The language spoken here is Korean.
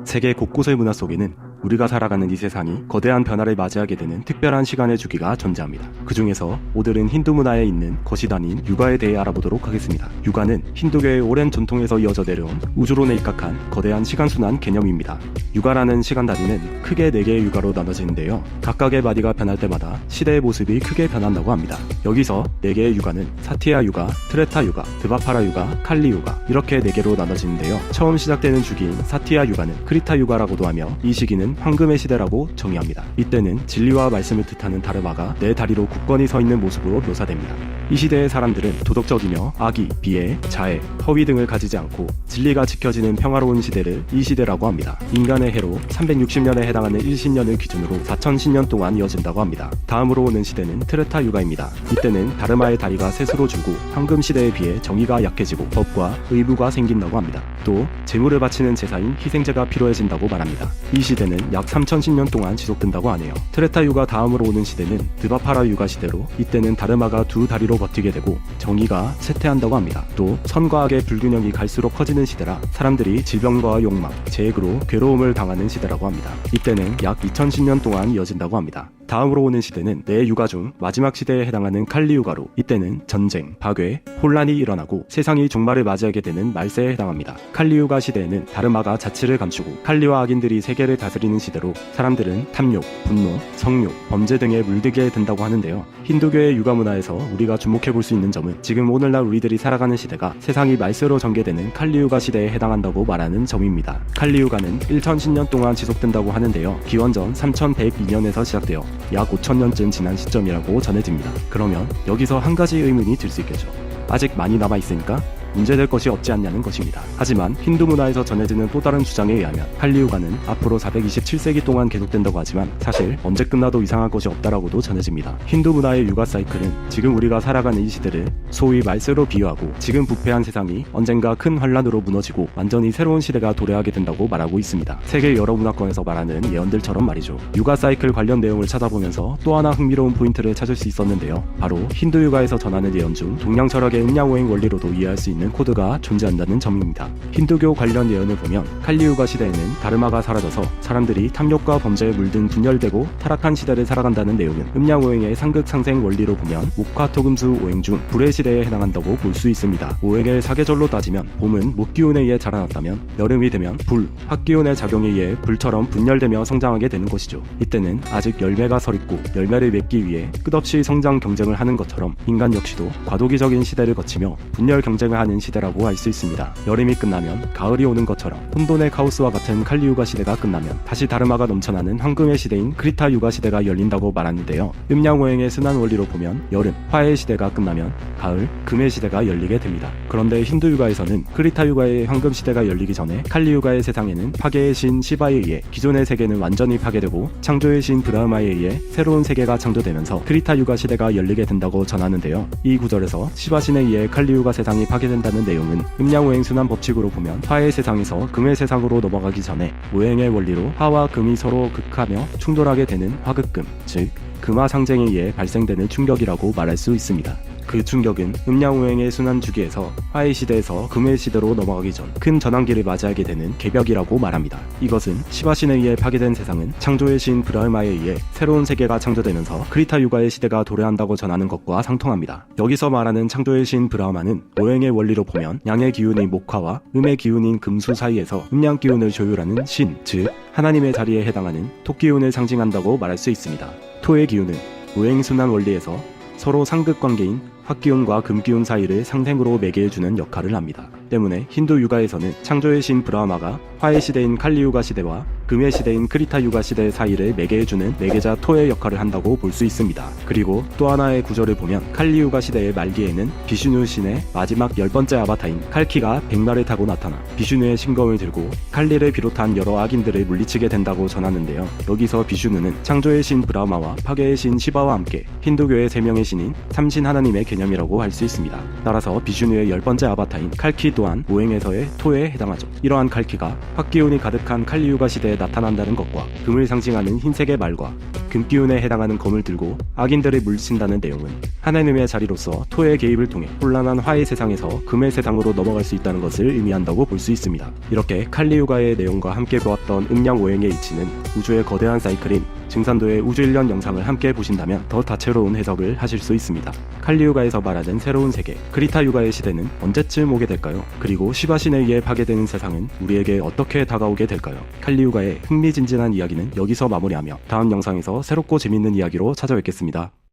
세계 곳곳의 문화 속에는 우리가 살아가는 이 세상이 거대한 변화를 맞이하게 되는 특별한 시간의 주기가 존재합니다. 그 중에서 오늘은 힌두 문화에 있는 것이 아닌 육아에 대해 알아보도록 하겠습니다. 육아는 힌두교의 오랜 전통에서 이어져 내려온 우주론에 입각한 거대한 시간순환 개념입니다. 육아라는 시간 단위는 크게 4개의 육아로 나눠지는데요. 각각의 마디가 변할 때마다 시대의 모습이 크게 변한다고 합니다. 여기서 4개의 육아는 사티야 육아, 트레타 육아, 드바파라 육아, 칼리 육아 이렇게 4개로 나눠지는데요. 처음 시작되는 주기인 사티야 육아는 크리타 육아라고도 하며 이 시기는 황금의 시대라고 정의합니다. 이때는 진리와 말씀을 뜻하는 다르마가 4다리로 굳건히 서 있는 모습으로 묘사됩니다. 이 시대의 사람들은 도덕적이며 악의, 비애, 자애, 허위 등을 가지지 않고 진리가 지켜지는 평화로운 시대를 이 시대라고 합니다. 인간의 해로 360년에 해당하는 일신년을 기준으로 4000신년 동안 이어진다고 합니다. 다음으로 오는 시대는 트레타 육아입니다. 이때는 다르마의 다리가 셋으로 줄고 황금 시대에 비해 정의가 약해지고 법과 의무가 생긴다고 합니다. 또 재물을 바치는 제사인 희생제가 필요해진다고 말합니다. 이 시대는 약 3010년 동안 지속된다고 하네요. 트레타 육아 다음으로 오는 시대는 드바파라 육아 시대로 이때는 다르마가 2다리로 버티게 되고 정의가 쇠퇴한다고 합니다. 또 선과 악의 불균형이 갈수록 커지는 시대라 사람들이 질병과 욕망, 재해로 괴로움을 당하는 시대라고 합니다. 이때는 약 2010년 동안 이어진다고 합니다. 다음으로 오는 시대는 4육아 중 마지막 시대에 해당하는 칼리 육아로 이때는 전쟁, 박괴, 혼란이 일어나고 세상이 종말을 맞이하게 되는 말세에 해당합니다. 칼리 육아 시대에는 다르마가 자치를 감추고 칼리와 악인들이 세계를 다스리는 시대로 사람들은 탐욕, 분노, 성욕, 범죄 등에 물들게 된다고 하는데요. 힌두교의 육아 문화에서 우리가 주목해 볼 수 있는 점은 지금 오늘날 우리들이 살아가는 시대가 세상이 말세로 전개되는 칼리 육아 시대에 해당한다고 말하는 점입니다. 칼리 육아는 1010년 동안 지속된다고 하는데요. 기원전 3102년에서 시작되어 약 5000년쯤 지난 시점이라고 전해집니다. 그러면 여기서 한 가지 의문이 들 수 있겠죠. 아직 많이 남아있으니까 문제될 것이 없지 않냐는 것입니다. 하지만 힌두 문화에서 전해지는 또 다른 주장에 의하면 칼리 육아는 앞으로 427세기 동안 계속된다고 하지만 사실 언제 끝나도 이상한 것이 없다라고도 전해집니다. 힌두 문화의 육아 사이클은 지금 우리가 살아가는 이 시대를 소위 말세로 비유하고 지금 부패한 세상이 언젠가 큰 환란으로 무너지고 완전히 새로운 시대가 도래하게 된다고 말하고 있습니다. 세계 여러 문화권에서 말하는 예언들처럼 말이죠. 육아 사이클 관련 내용을 찾아보면서 또 하나 흥미로운 포인트를 찾을 수 있었는데요. 바로 힌두 육아에서 전하는 예언 중 동양 철학의 음양오행 원리로도 이해할 수 있는 코드가 존재한다는 점입니다. 힌두교 관련 예언을 보면 칼리 육아 시대에는 다르마가 사라져서 사람들이 탐욕과 범죄에 물든 분열되고 타락한 시대를 살아간다는 내용은 음양오행의 상극상생 원리로 보면 목화토금수 오행 중 불의 시대에 해당한다고 볼 수 있습니다. 오행을 사계절로 따지면 봄은 목기운에 의해 자라났다면 여름이 되면 불, 화기운의 작용에 의해 불처럼 분열되며 성장하게 되는 것이죠. 이때는 아직 열매가 서있고 열매를 맺기 위해 끝없이 성장 경쟁을 하는 것처럼 인간 역시도 과도기적인 시대를 거치며 분열 경쟁을 하는 시대라고 할 수 있습니다. 여름이 끝나면 가을이 오는 것처럼 혼돈의 카오스와 같은 칼리 육아 시대가 끝나면 다시 다르마가 넘쳐나는 황금의 시대인 크리타 육아 시대가 열린다고 말하는데요. 음양오행의 순환 원리로 보면 여름, 화의 시대가 끝나면 가을, 금의 시대가 열리게 됩니다. 그런데 힌두 육아에서는 크리타 육아의 황금 시대가 열리기 전에 칼리 육아의 세상에는 파괴의 신 시바에 의해 기존의 세계는 완전히 파괴되고 창조의 신 브라흐마에 의해 새로운 세계가 창조되면서 크리타 육아 시대가 열리게 된다고 전하는데요. 이 구절에서 시바 신에 의해 칼리 육아 세상이 파괴된다는 내용은 음양오행 순환 법칙으로 보면 화의 세상에서 금의 세상으로 넘어가기 전에 오행의 원리로 화와 금이 서로 극하며 충돌하게 되는 화극금, 즉 금화 상쟁에 의해 발생되는 충격이라고 말할 수 있습니다. 그 충격은 음양오행의 순환 주기에서 화의 시대에서 금의 시대로 넘어가기 전 큰 전환기를 맞이하게 되는 개벽이라고 말합니다. 이것은 시바신에 의해 파괴된 세상은 창조의 신 브라흐마에 의해 새로운 세계가 창조되면서 크리타 육아의 시대가 도래한다고 전하는 것과 상통합니다. 여기서 말하는 창조의 신 브라흐마는 오행의 원리로 보면 양의 기운인 목화와 음의 기운인 금수 사이에서 음양 기운을 조율하는 신, 즉 하나님의 자리에 해당하는 토 기운을 상징한다고 말할 수 있습니다. 토의 기운은 오행 순환 원리에서 서로 상극 관계인 화기운과 금기운 사이를 상생으로 매개해주는 역할을 합니다. 때문에 힌두 육아에서는 창조의 신 브라흐마가 화의 시대인 칼리 육아 시대와 금의 시대인 크리타 육아 시대 사이를 매개해주는 매개자 토의 역할을 한다고 볼 수 있습니다. 그리고 또 하나의 구절을 보면 칼리 육아 시대의 말기에는 비슈누 신의 마지막 10번째 아바타인 칼키가 백마를 타고 나타나 비슈누의 신검을 들고 칼리를 비롯한 여러 악인들을 물리치게 된다고 전하는데요. 여기서 비슈누는 창조의 신 브라흐마와 파괴의 신 시바와 함께 힌두교의 3명의 신인 삼신 하나님의 개념이라고 할 수 있습니다. 따라서 비슈누의 10번째 아바타인 칼키 또한 오행에서의 토에 해당하죠. 이러한 칼키가 화기운이 가득한 칼리 육아 시대에 나타난다는 것과 금을 상징하는 흰색의 말과 금기운에 해당하는 검을 들고 악인들을 물리친다는 내용은 하나님의 자리로서 토의 개입을 통해 혼란한 화의 세상에서 금의 세상으로 넘어갈 수 있다는 것을 의미한다고 볼 수 있습니다. 이렇게 칼리유가의 내용과 함께 보았던 음양오행의 이치는 우주의 거대한 사이클인 증산도의 우주일련 영상을 함께 보신다면 더 다채로운 해석을 하실 수 있습니다. 칼리유가에서 말하는 새로운 세계, 크리타유가의 시대는 언제쯤 오게 될까요? 그리고 시바신에 의해 파괴되는 세상은 우리에게 어떻게 다가오게 될까요? 칼리유가의 흥미진진한 이야기는 여기서 마무리하며 다음 영상에서 새롭고 재밌는 이야기로 찾아뵙겠습니다.